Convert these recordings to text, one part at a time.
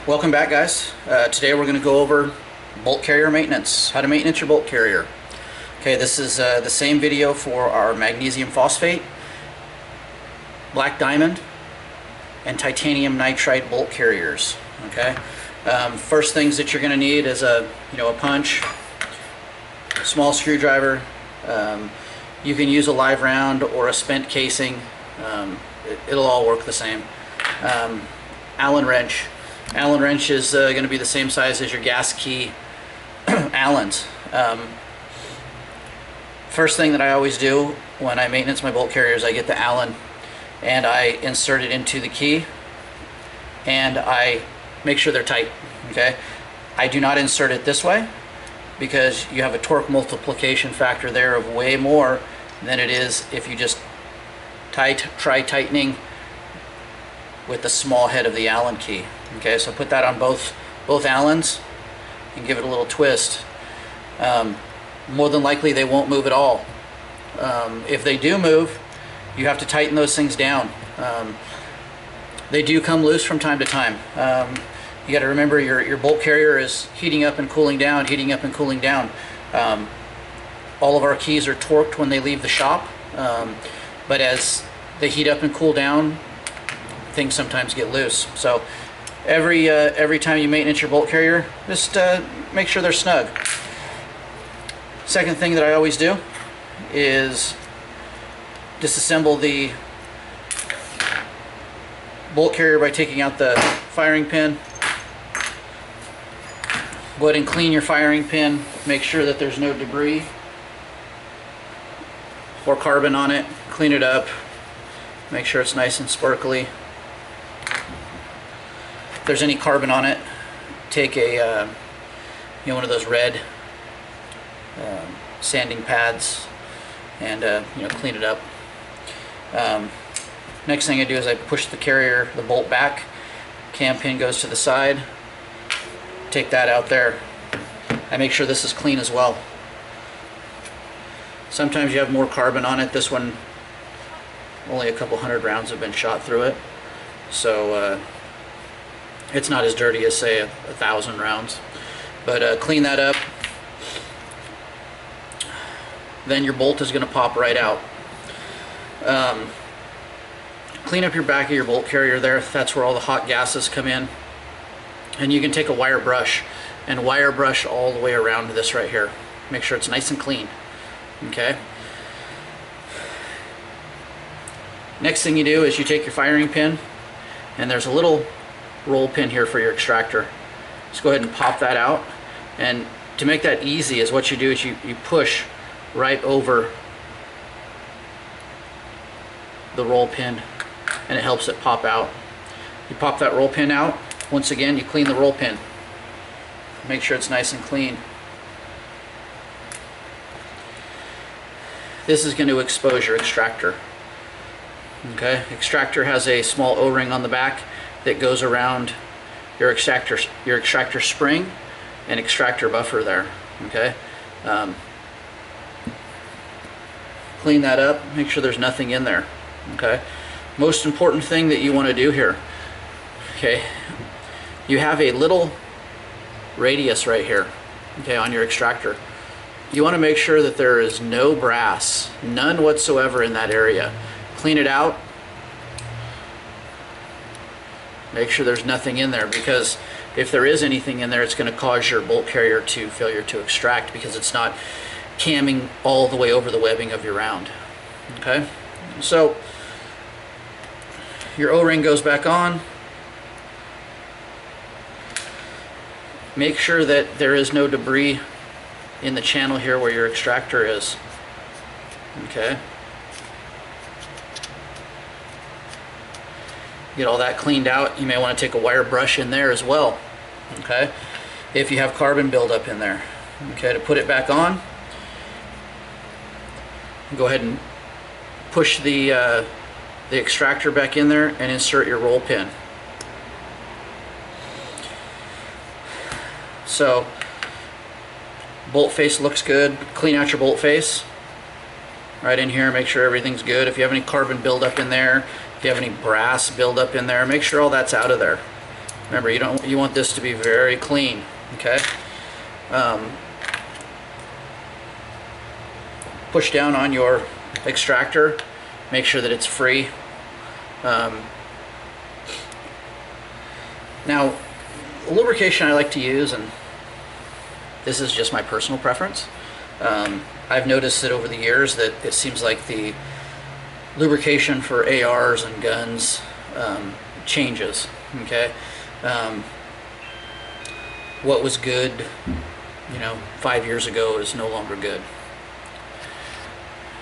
Welcome back, guys. Today we're going to go over bolt carrier maintenance, how to maintenance your bolt carrier. Okay, this is the same video for our magnesium phosphate, black diamond, and titanium nitride bolt carriers. Okay, first things that you're going to need is a punch, small screwdriver. You can use a live round or a spent casing. It'll all work the same. Allen wrench. Allen wrench is going to be the same size as your gas key Allens. First thing that I always do when I maintenance my bolt carriers, I get the Allen and I insert it into the key and I make sure they're tight. Okay, I do not insert it this way because you have a torque multiplication factor there of way more than it is if you just try tightening with the small head of the Allen key. Okay, so put that on both Allens and give it a little twist. More than likely they won't move at all. If they do move, you have to tighten those things down. They do come loose from time to time. You got to remember your bolt carrier is heating up and cooling down, heating up and cooling down. All of our keys are torqued when they leave the shop, but as they heat up and cool down, things sometimes get loose. So every time you maintenance your bolt carrier, just make sure they're snug. Second thing that I always do is disassemble the bolt carrier by taking out the firing pin. Go ahead and clean your firing pin. Make sure that there's no debris or carbon on it. Clean it up. Make sure it's nice and sparkly. If there's any carbon on it, take a one of those red sanding pads and clean it up. Next thing I do is I push the bolt back. Cam pin goes to the side. Take that out there. I make sure this is clean as well. Sometimes you have more carbon on it. This one, only a couple hundred rounds have been shot through it, so it's not as dirty as say 1,000 rounds. But clean that up. Then your bolt is going to pop right out. Clean up your back of your bolt carrier there. That's where all the hot gases come in. And you can take a wire brush and wire brush all the way around this right here. Make sure it's nice and clean. Okay. Next thing you do is you take your firing pin, and there's a little roll pin here for your extractor. Just go ahead and pop that out. And to make that easy is what you do is you push right over the roll pin and it helps it pop out. You pop that roll pin out. Once again, you clean the roll pin. Make sure it's nice and clean. This is going to expose your extractor. Okay, extractor has a small O-ring on the back that goes around your extractor spring and extractor buffer there. Okay, clean that up. Make sure there's nothing in there. Okay, most important thing that you want to do here. Okay, you have a little radius right here. Okay, on your extractor. You want to make sure that there is no brass, none whatsoever in that area. Clean it out. Make sure there's nothing in there, because if there is anything in there, it's going to cause your bolt carrier to failure to extract because it's not camming all the way over the webbing of your round. Okay, so your O-ring goes back on. Make sure that there is no debris in the channel here where your extractor is. Okay. Get all that cleaned out. You may want to take a wire brush in there as well. Okay. If you have carbon buildup in there. Okay, to put it back on, go ahead and push the extractor back in there and insert your roll pin. So bolt face looks good. Clean out your bolt face right in here. Make sure everything's good. If you have any carbon buildup in there, if you have any brass buildup in there, make sure all that's out of there. Remember, you want this to be very clean, okay? Push down on your extractor, make sure that it's free. Now, lubrication I like to use, and this is just my personal preference, I've noticed that over the years that it seems like the lubrication for ARs and guns changes, okay? What was good, 5 years ago is no longer good,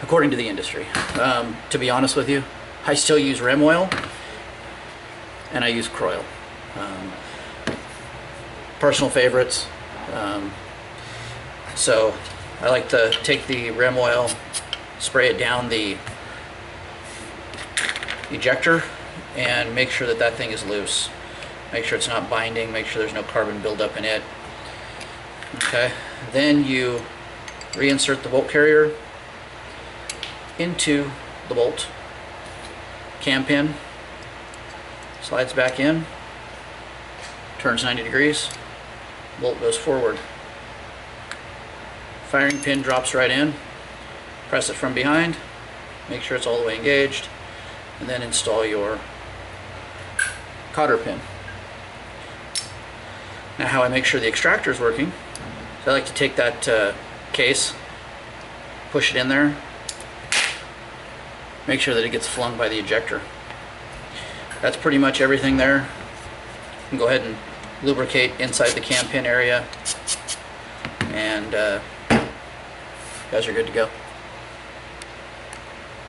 according to the industry. To be honest with you, I still use REM oil and I use Croil. Personal favorites. So I like to take the REM oil, spray it down the ejector, and make sure that that thing is loose. Make sure it's not binding, make sure there's no carbon buildup in it. Okay, then you reinsert the bolt carrier into the bolt. Cam pin slides back in, turns 90 degrees, bolt goes forward. Firing pin drops right in, press it from behind, make sure it's all the way engaged, and then install your cotter pin. Now, how I make sure the extractor is working, so I like to take that case, push it in there, make sure that it gets flung by the ejector. That's pretty much everything there. You can go ahead and lubricate inside the cam pin area, and you guys are good to go.